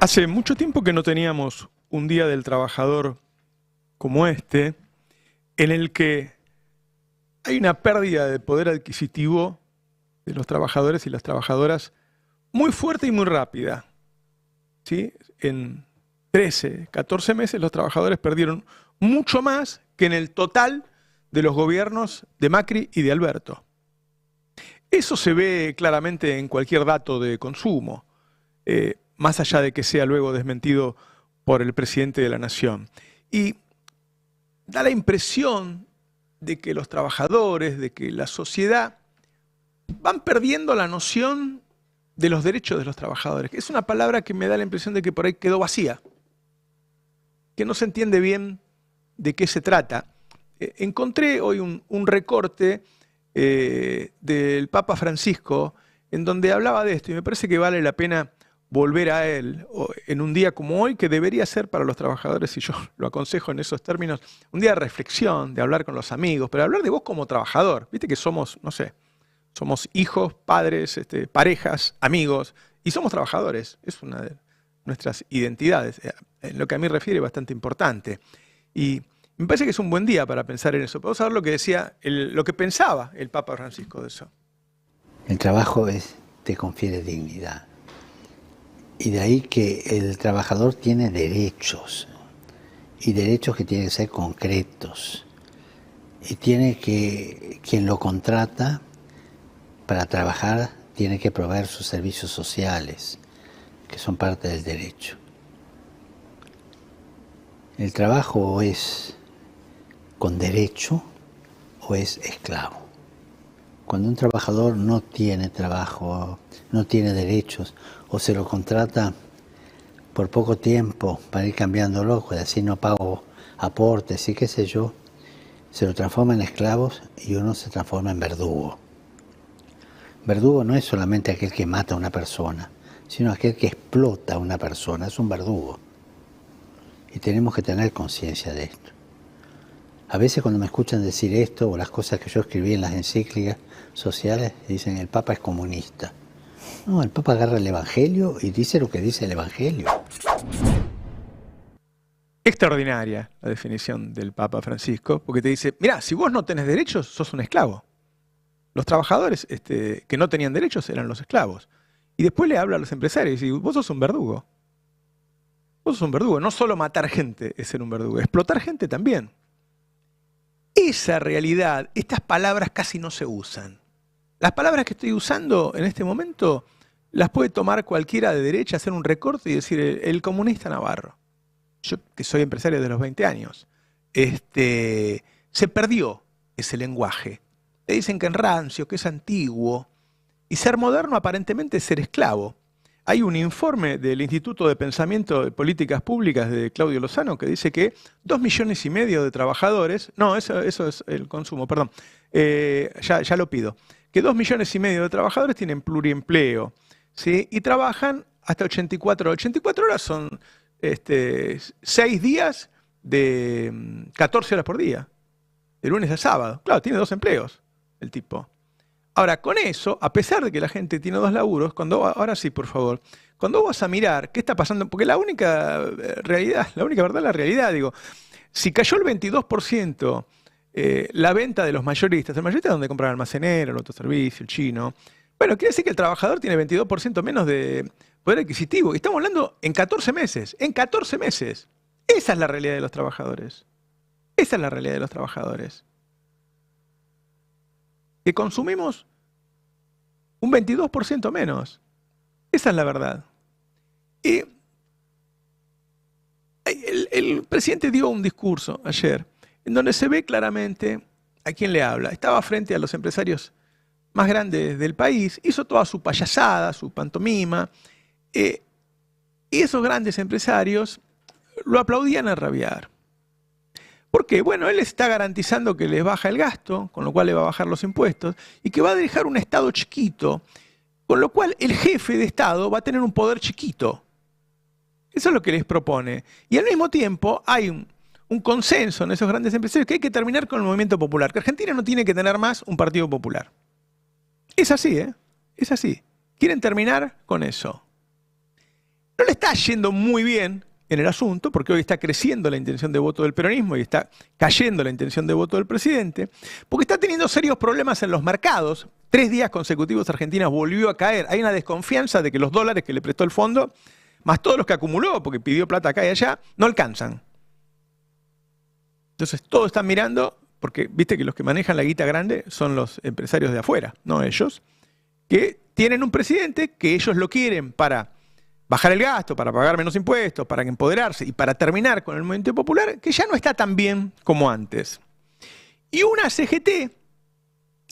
Hace mucho tiempo que no teníamos un Día del Trabajador como este, en el que hay una pérdida de poder adquisitivo de los trabajadores y las trabajadoras muy fuerte y muy rápida. ¿Sí? En 13, 14 meses los trabajadores perdieron mucho más que en el total de los gobiernos de Macri y de Alberto. Eso se ve claramente en cualquier dato de consumo. Más allá de que sea luego desmentido por el presidente de la Nación. Y da la impresión de que los trabajadores, de que la sociedad van perdiendo la noción de los derechos de los trabajadores, que es una palabra que me da la impresión de que por ahí quedó vacía, que no se entiende bien de qué se trata. Encontré hoy un recorte del Papa Francisco en donde hablaba de esto y me parece que vale la pena volver a él en un día como hoy, que debería ser para los trabajadores, y yo lo aconsejo en esos términos, un día de reflexión, de hablar con los amigos, pero hablar de vos como trabajador. Viste que somos, no sé, somos hijos, padres, parejas, amigos, y somos trabajadores. Es una de nuestras identidades. En lo que a mí refiere, bastante importante. Y me parece que es un buen día para pensar en eso. Podemos saber lo que decía, lo que pensaba el Papa Francisco de eso. El trabajo te confiere dignidad. Y de ahí que el trabajador tiene derechos, y derechos que tienen que ser concretos. Y tiene que, quien lo contrata para trabajar, tiene que proveer sus servicios sociales, que son parte del derecho. El trabajo o es con derecho o es esclavo. Cuando un trabajador no tiene trabajo, no tiene derechos, o se lo contrata por poco tiempo para ir cambiándolo, pues así no pago aportes y qué sé yo, se lo transforma en esclavos y uno se transforma en verdugo. Verdugo no es solamente aquel que mata a una persona, sino aquel que explota a una persona, es un verdugo. Y tenemos que tener conciencia de esto. A veces cuando me escuchan decir esto, o las cosas que yo escribí en las encíclicas sociales, dicen el Papa es comunista. No, el Papa agarra el Evangelio y dice lo que dice el Evangelio. Extraordinaria la definición del Papa Francisco, porque te dice, mirá, si vos no tenés derechos, sos un esclavo. Los trabajadores que no tenían derechos eran los esclavos. Y después le habla a los empresarios y dice, vos sos un verdugo. Vos sos un verdugo. No solo matar gente es ser un verdugo, explotar gente también. Esa realidad, estas palabras casi no se usan. Las palabras que estoy usando en este momento las puede tomar cualquiera de derecha, hacer un recorte y decir el comunista Navarro. Yo, que soy empresario de los 20 años, se perdió ese lenguaje. Le dicen que es rancio, que es antiguo. Y ser moderno aparentemente es ser esclavo. Hay un informe del Instituto de Pensamiento de Políticas Públicas de Claudio Lozano que dice que 2,5 millones de trabajadores, no, eso es el consumo, perdón, ya lo pido, que 2,5 millones de trabajadores tienen pluriempleo, ¿sí? Y trabajan hasta 84 horas. 84 horas son 6 días de 14 horas por día, de lunes a sábado. Claro, tiene 2 empleos el tipo. Ahora, con eso, a pesar de que la gente tiene 2 laburos, ahora sí, por favor, cuando vas a mirar qué está pasando, porque la única realidad, la única verdad es la realidad, digo, si cayó el 22% la venta de los mayoristas, ¿el mayorista es donde compran el almacenero, el autoservicio, el chino? Bueno, quiere decir que el trabajador tiene 22% menos de poder adquisitivo. Y estamos hablando en 14 meses, en 14 meses. Esa es la realidad de los trabajadores. Esa es la realidad de los trabajadores. Que consumimos un 22% menos. Esa es la verdad. Y el presidente dio un discurso ayer en donde se ve claramente a quién le habla. Estaba frente a los empresarios más grandes del país, hizo toda su payasada, su pantomima, y esos grandes empresarios lo aplaudían a rabiar. ¿Por qué? Bueno, él está garantizando que les baja el gasto, con lo cual le va a bajar los impuestos, y que va a dejar un Estado chiquito, con lo cual el jefe de Estado va a tener un poder chiquito. Eso es lo que les propone. Y al mismo tiempo hay un consenso en esos grandes empresarios que hay que terminar con el movimiento popular, que Argentina no tiene que tener más un partido popular. Es así, ¿eh? Es así. Quieren terminar con eso. no le está yendo muy bien en el asunto, porque hoy está creciendo la intención de voto del peronismo y está cayendo la intención de voto del presidente, porque está teniendo serios problemas en los mercados. 3 días consecutivos Argentina volvió a caer. Hay una desconfianza de que los dólares que le prestó el fondo, más todos los que acumuló, porque pidió plata acá y allá, no alcanzan. Entonces todos están mirando, porque viste que los que manejan la guita grande son los empresarios de afuera, no ellos, que tienen un presidente que ellos lo quieren para bajar el gasto, para pagar menos impuestos, para empoderarse y para terminar con el movimiento popular, que ya no está tan bien como antes. Y una CGT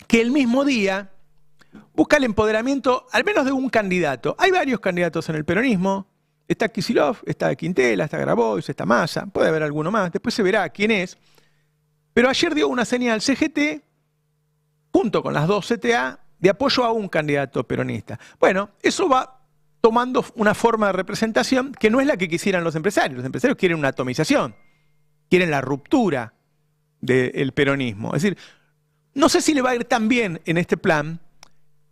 que el mismo día busca el empoderamiento al menos de un candidato. Hay varios candidatos en el peronismo. Está Kicillof, está Quintela, está Grabois, está Massa, puede haber alguno más, después se verá quién es. Pero ayer dio una señal CGT, junto con las 2 CTA, de apoyo a un candidato peronista. Bueno, eso va tomando una forma de representación que no es la que quisieran los empresarios. Los empresarios quieren una atomización, quieren la ruptura del peronismo. Es decir, no sé si le va a ir tan bien en este plan,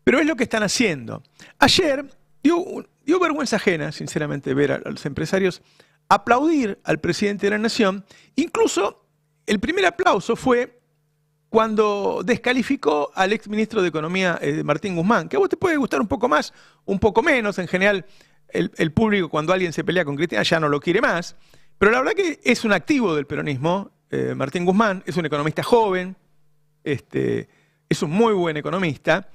pero es lo que están haciendo. Ayer dio vergüenza ajena, sinceramente, ver a los empresarios aplaudir al presidente de la Nación. Incluso el primer aplauso fue cuando descalificó al exministro de Economía, Martín Guzmán, que a vos te puede gustar un poco más, un poco menos. En general, el público, cuando alguien se pelea con Cristina, ya no lo quiere más. Pero la verdad que es un activo del peronismo. Martín Guzmán es un economista joven, es un muy buen economista.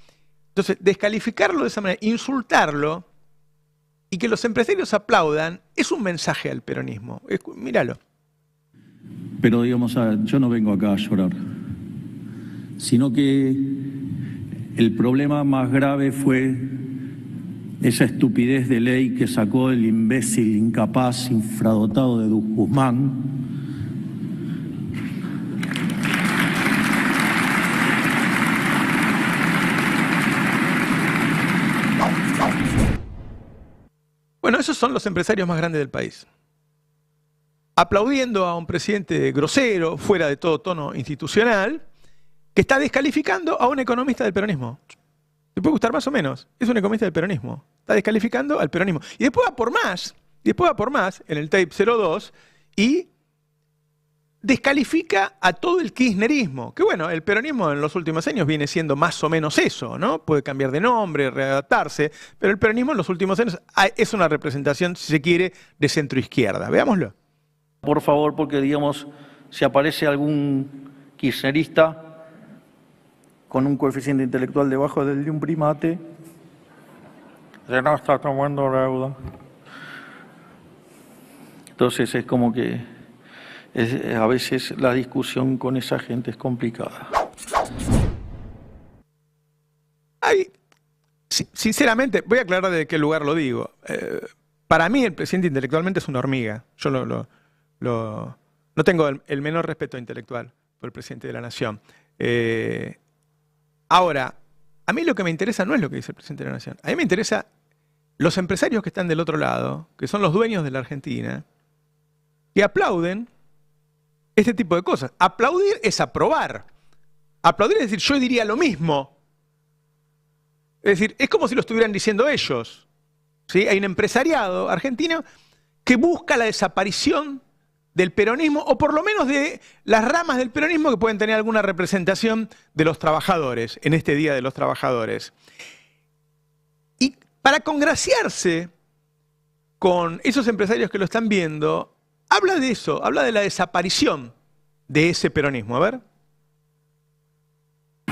Entonces, descalificarlo de esa manera, insultarlo y que los empresarios aplaudan, es un mensaje al peronismo. Míralo. Pero digamos, yo no vengo acá a llorar, sino que el problema más grave fue esa estupidez de ley que sacó el imbécil, incapaz, infradotado de Guzmán. Bueno, esos son los empresarios más grandes del país. Aplaudiendo a un presidente grosero, fuera de todo tono institucional, que está descalificando a un economista del peronismo. ¿Te puede gustar más o menos? Es un economista del peronismo. Está descalificando al peronismo. Y después va por más, en el tape 02, y descalifica a todo el kirchnerismo. Que bueno, el peronismo en los últimos años viene siendo más o menos eso, ¿no? Puede cambiar de nombre, readaptarse, pero el peronismo en los últimos años es una representación, si se quiere, de centroizquierda. Veámoslo. Por favor, porque digamos, si aparece algún kirchnerista con un coeficiente intelectual debajo del de un primate, ya no está tomando deuda. Entonces es como que a veces la discusión con esa gente es complicada. Sinceramente, voy a aclarar de qué lugar lo digo. Para mí el presidente intelectualmente es una hormiga. Yo no tengo el menor respeto intelectual por el presidente de la Nación. Ahora, a mí lo que me interesa no es lo que dice el presidente de la Nación. A mí me interesa los empresarios que están del otro lado, que son los dueños de la Argentina, que aplauden este tipo de cosas. Aplaudir es aprobar. Aplaudir es decir, yo diría lo mismo. Es decir, es como si lo estuvieran diciendo ellos. ¿Sí? Hay un empresariado argentino que busca la desaparición del peronismo, o por lo menos de las ramas del peronismo que pueden tener alguna representación de los trabajadores, en este Día de los Trabajadores. Y para congraciarse con esos empresarios que lo están viendo, habla de eso, habla de la desaparición de ese peronismo. A ver.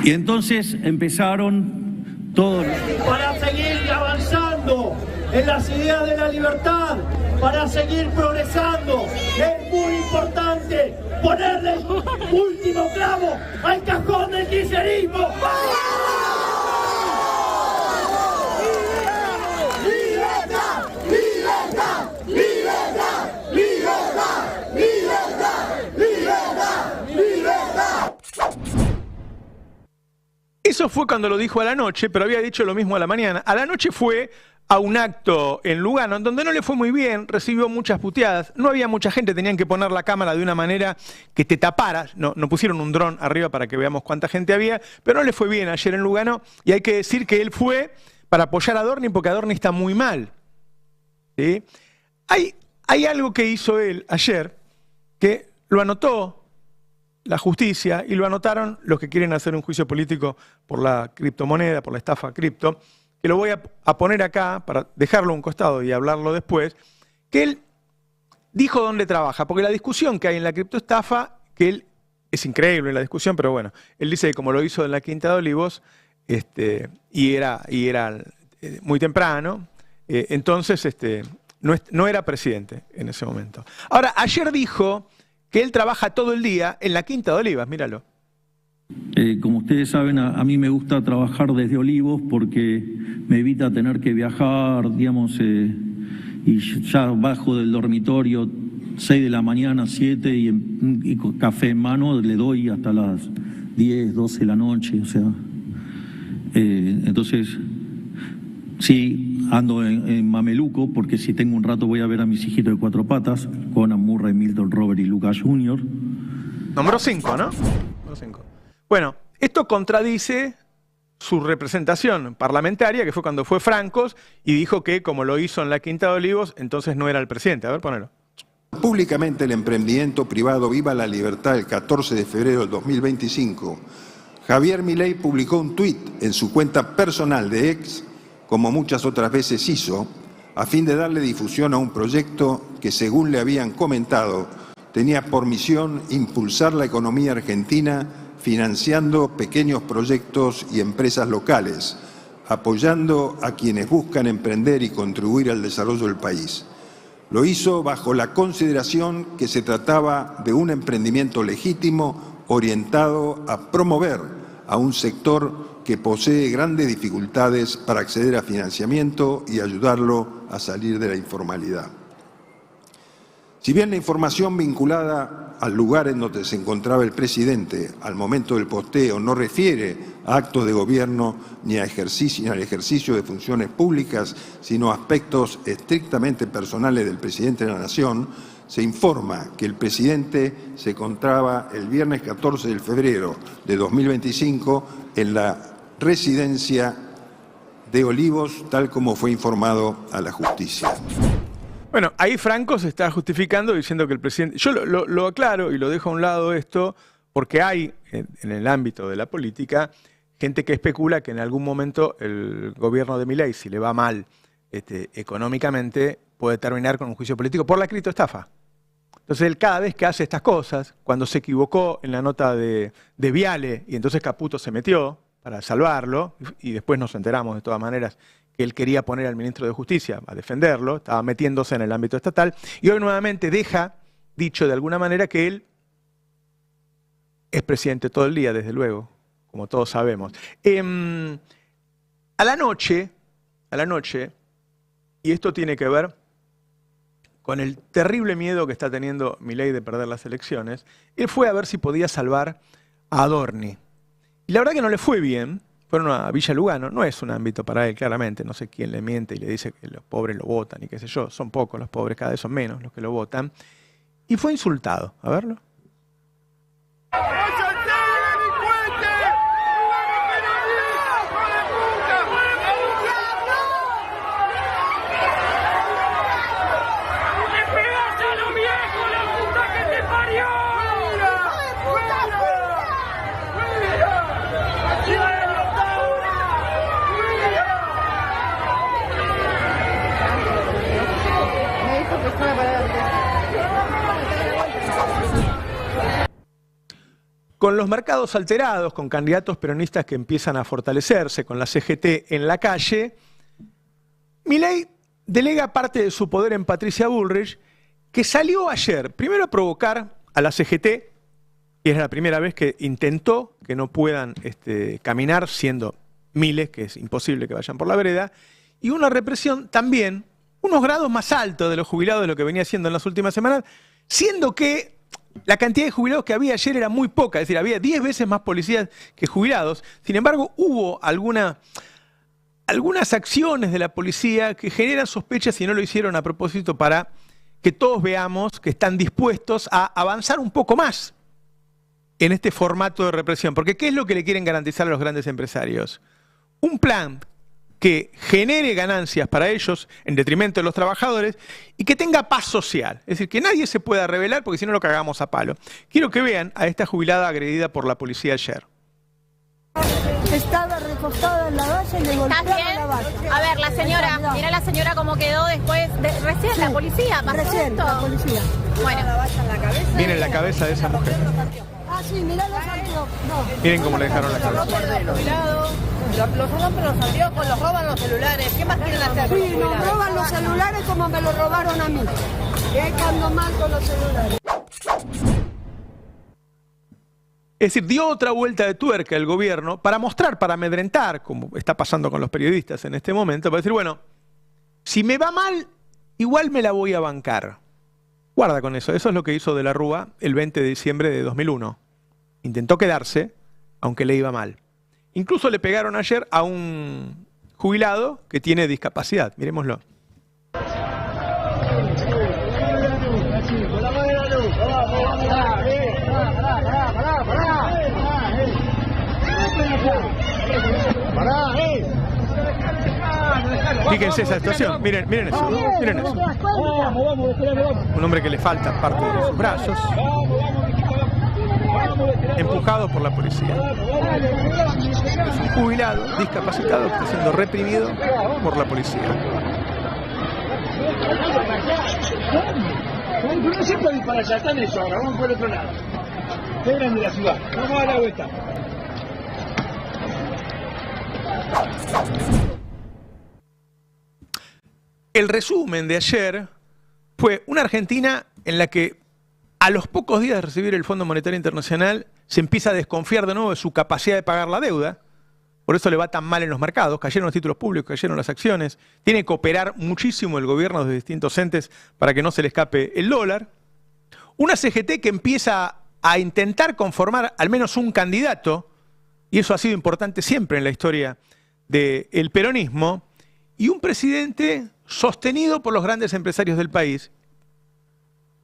Y entonces empezaron todos... Para seguir avanzando en las ideas de la libertad, para seguir progresando, es muy importante ponerle último clavo al cajón del kirchnerismo. ¡Libertad! ¡Libertad! ¡Libertad! ¡Libertad! ¡Libertad! ¡Libertad! ¡Libertad! Eso fue cuando lo dijo a la noche, pero había dicho lo mismo a la mañana. A la noche fue a un acto en Lugano, en donde no le fue muy bien, recibió muchas puteadas, no había mucha gente, tenían que poner la cámara de una manera que te tapara, no pusieron un dron arriba para que veamos cuánta gente había, pero no le fue bien ayer en Lugano, y hay que decir que él fue para apoyar a Adorni, porque Adorni está muy mal. ¿sí? Hay algo que hizo él ayer que lo anotó la justicia y lo anotaron los que quieren hacer un juicio político por la criptomoneda, por la estafa cripto, que lo voy a poner acá para dejarlo a un costado y hablarlo después, que él dijo dónde trabaja, porque la discusión que hay en la criptoestafa, que él es increíble la discusión, pero bueno, él dice que como lo hizo en la Quinta de Olivos, y era muy temprano, entonces no era presidente en ese momento. Ahora, ayer dijo que él trabaja todo el día en la Quinta de Olivos, míralo. Como ustedes saben, a mí me gusta trabajar desde Olivos porque me evita tener que viajar, digamos, y ya bajo del dormitorio 6 de la mañana, 7 y con café en mano le doy hasta las 10, 12 de la noche, o sea. Entonces, sí, ando en mameluco porque si tengo un rato voy a ver a mis hijitos de 4 patas, Conan, Murray, Milton, Robert y Lucas Jr. Número 5, ¿no? Número 5. Bueno, esto contradice su representación parlamentaria, que fue cuando fue Francos, y dijo que como lo hizo en la Quinta de Olivos, entonces no era el presidente. A ver, ponelo. Públicamente el emprendimiento privado Viva la Libertad el 14 de febrero del 2025, Javier Milei publicó un tuit en su cuenta personal de X, como muchas otras veces hizo, a fin de darle difusión a un proyecto que, según le habían comentado, tenía por misión impulsar la economía argentina financiando pequeños proyectos y empresas locales, apoyando a quienes buscan emprender y contribuir al desarrollo del país. Lo hizo bajo la consideración que se trataba de un emprendimiento legítimo orientado a promover a un sector que posee grandes dificultades para acceder a financiamiento y ayudarlo a salir de la informalidad. Si bien la información vinculada al lugar en donde se encontraba el presidente al momento del posteo no refiere a actos de gobierno ni al ejercicio de funciones públicas, sino a aspectos estrictamente personales del presidente de la Nación, se informa que el presidente se encontraba el viernes 14 de febrero de 2025 en la residencia de Olivos, tal como fue informado a la justicia. Bueno, ahí Franco se está justificando diciendo que el presidente... Yo lo aclaro y lo dejo a un lado esto, porque hay en el ámbito de la política gente que especula que en algún momento el gobierno de Milei, si le va mal económicamente, puede terminar con un juicio político por la criptoestafa. Entonces él cada vez que hace estas cosas, cuando se equivocó en la nota de Viale y entonces Caputo se metió para salvarlo, y después nos enteramos de todas maneras que él quería poner al ministro de Justicia a defenderlo, estaba metiéndose en el ámbito estatal, y hoy nuevamente deja dicho de alguna manera que él es presidente todo el día, desde luego, como todos sabemos. A la noche, y esto tiene que ver con el terrible miedo que está teniendo Milei de perder las elecciones, él fue a ver si podía salvar a Adorni. Y la verdad que no le fue bien. Fueron a Villa Lugano, no es un ámbito para él, claramente, no sé quién le miente y le dice que los pobres lo votan y qué sé yo, son pocos los pobres, cada vez son menos los que lo votan, y fue insultado. A verlo. Con los mercados alterados, con candidatos peronistas que empiezan a fortalecerse, con la CGT en la calle, Milei delega parte de su poder en Patricia Bullrich, que salió ayer, primero a provocar a la CGT, y es la primera vez que intentó que no puedan caminar, siendo miles, que es imposible que vayan por la vereda, y una represión también, unos grados más altos de los jubilados de lo que venía haciendo en las últimas semanas, siendo que la cantidad de jubilados que había ayer era muy poca, es decir, había 10 veces más policías que jubilados. Sin embargo, hubo algunas acciones de la policía que generan sospechas y no lo hicieron a propósito para que todos veamos que están dispuestos a avanzar un poco más en este formato de represión. Porque ¿qué es lo que le quieren garantizar a los grandes empresarios? Un plan que genere ganancias para ellos en detrimento de los trabajadores y que tenga paz social. Es decir, que nadie se pueda rebelar porque si no lo cagamos a palo. Quiero que vean a esta jubilada agredida por la policía ayer. Estaba recostada en la valla y le golpearon la valla. A ver, la señora, mira la señora cómo quedó después, recién la policía pasó Recién, esto. la policía. Bueno, La valla en la cabeza. Miren la cabeza de esa mujer. Ah, sí, mirá los anteojos. No. Miren cómo le dejaron la cabeza. Los rompen los anteojos, los roban los celulares. ¿Qué más quieren hacer? Sí, nos roban los celulares como me lo robaron a mí. Que ando mal con los celulares. Es decir, dio otra vuelta de tuerca el gobierno para mostrar, para amedrentar, como está pasando con los periodistas en este momento, para decir, bueno, si me va mal, igual me la voy a bancar. Guarda con eso, eso es lo que hizo De la Rúa el 20 de diciembre de 2001. Intentó quedarse, aunque le iba mal. Incluso le pegaron ayer a un jubilado que tiene discapacidad. Miremoslo. Fíjense esa situación, miren eso, miren eso. Un hombre que le falta parte de sus brazos, empujado por la policía. Es un jubilado, discapacitado, que está siendo reprimido por la policía. No se puede ir para allá, están eso ahora, vamos por el otro lado. Qué grande la ciudad, vamos a dar la vuelta. El resumen de ayer fue una Argentina en la que a los pocos días de recibir el Fondo Monetario Internacional se empieza a desconfiar de nuevo de su capacidad de pagar la deuda. Por eso le va tan mal en los mercados, cayeron los títulos públicos, cayeron las acciones. Tiene que operar muchísimo el gobierno de distintos entes para que no se le escape el dólar. Una CGT que empieza a intentar conformar al menos un candidato, y eso ha sido importante siempre en la historia del peronismo, y un presidente sostenido por los grandes empresarios del país,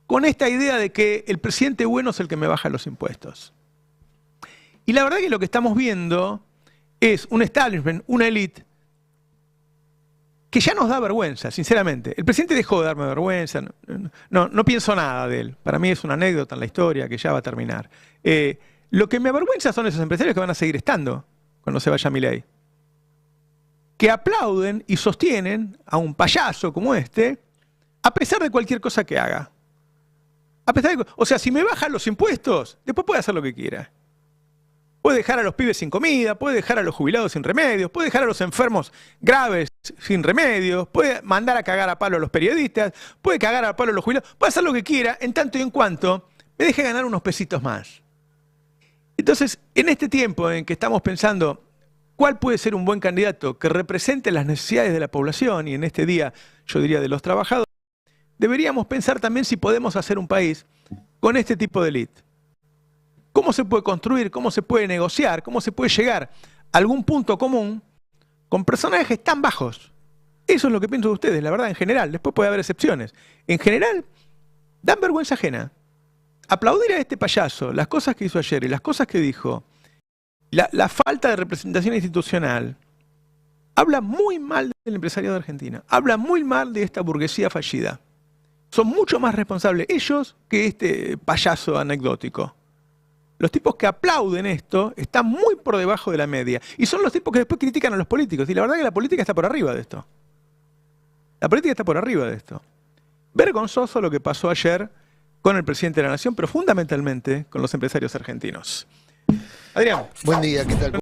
con esta idea de que el presidente bueno es el que me baja los impuestos. Y la verdad que lo que estamos viendo es un establishment, una élite, que ya nos da vergüenza, sinceramente. El presidente dejó de darme vergüenza, no pienso nada de él. Para mí es una anécdota en la historia que ya va a terminar. Lo que me avergüenza son esos empresarios que van a seguir estando cuando se vaya Milei, que aplauden y sostienen a un payaso como este, a pesar de cualquier cosa que haga. O sea, si me bajan los impuestos, después puede hacer lo que quiera. Puede dejar a los pibes sin comida, puede dejar a los jubilados sin remedios, puede dejar a los enfermos graves sin remedios, puede mandar a cagar a palo a los periodistas, puede cagar a palo a los jubilados, puede hacer lo que quiera en tanto y en cuanto me deje ganar unos pesitos más. Entonces, en este tiempo en que estamos pensando cuál puede ser un buen candidato que represente las necesidades de la población, y en este día yo diría de los trabajadores, deberíamos pensar también si podemos hacer un país con este tipo de élite. ¿Cómo se puede construir? ¿Cómo se puede negociar? ¿Cómo se puede llegar a algún punto común con personajes tan bajos? Eso es lo que pienso de ustedes, la verdad, en general. Después puede haber excepciones. En general, dan vergüenza ajena. Aplaudir a este payaso, las cosas que hizo ayer y las cosas que dijo, la falta de representación institucional, habla muy mal del empresariado de Argentina. Habla muy mal de esta burguesía fallida. Son mucho más responsables ellos que este payaso anecdótico. Los tipos que aplauden esto están muy por debajo de la media. Y son los tipos que después critican a los políticos. Y la verdad que la política está por arriba de esto. La política está por arriba de esto. Vergonzoso lo que pasó ayer con el presidente de la Nación, pero fundamentalmente con los empresarios argentinos. Adrián. Buen día, ¿qué tal?